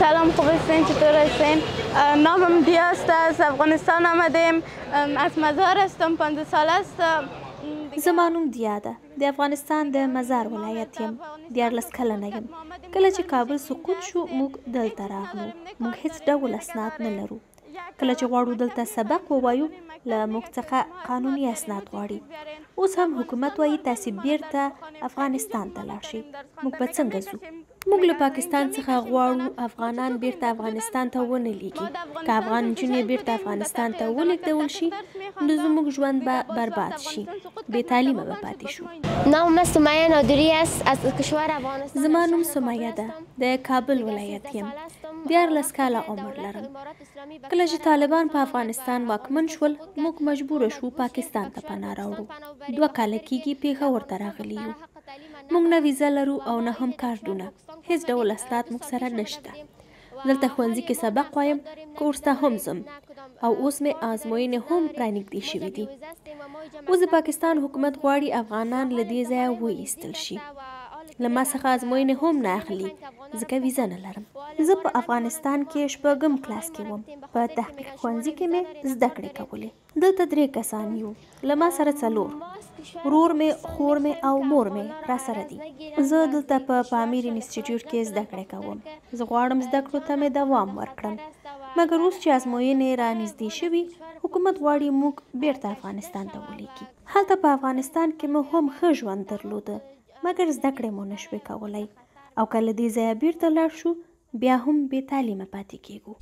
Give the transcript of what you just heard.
سلام، خوب هستین؟ چطور هستین؟ نامم دیا است، از افغانستان آمدیم. از مزار هستم، 15 سال است. زما نوم دیا ده. د افغانستان د مزار ولایت یم. 14 کلنه یم. کله چې کابل سقوط شو موږ دلته راغلو. موږ هیڅ ډول اسناد نه لرو. کله چې غواړو دلته سبق ووایو له موږ څخه قانوني اسناد غواړي. اوس هم حکومت وایي تاسې بیرته افغانستان ته لاړ شئ. موږ به څنګه ځو؟ موږ له پاکستان څخه غواړو افغانان بیرته افغانستان ته ونه لیږي. که افغان نجونې بیرته افغانستان ته ولېږدول شي نو زموږ ژوند به برباد شي. بې تعلیمه به پاتې شو. نام سمیه نادری است از کشور افغانستان. زما نوم سمیه ده. د کابل ولایت یم. 14 کاله عمر لرم. کله چې طالبان په افغانستان واکمن شول موږ مجبور شو پاکستان ته پناه راوړو. 2 کاله کېږي پېښور ته راغلي یو. موږ نه ویزه لرو او نه هم کارډونه. هیڅ ډول اسناد موږ سره نشته. دلته ښوونځي کې سبق وایم، کورس ته هم ځم او اوس مې ازموینې هم رانږدې شوي دي. اوس د پاکستان حکومت غواړي افغانان له دې ځایه وایستل شي. له ما څخه ازموینې هم نه اخلي ځکه ویزه نه لرم. زه په افغانستان کې 6م کلاس کې وم. په تحقیق ښوونځي کې مې زده کړې کولې. دلته 3 کسان یو. له ما سره 4. ورور مې، خور مې او مور مې را سره دي. زه دلته په پامیر انسټیټیوټ کې زده کړې کوم. زه غواړم زده کړو ته مې دوام ورکړم. مګر اوس چې ازموینې را نږدې شوي حکومت غواړي موږ بیرته افغانستان ته ولیږي. هلته په افغانستان کې مو هم ښه ژوند درلوده مګر زده کړې مو نشوې کولی او که له دې ځایه بیرته لاړ شو بیا هم بې تعلیمه پاتې کیږو.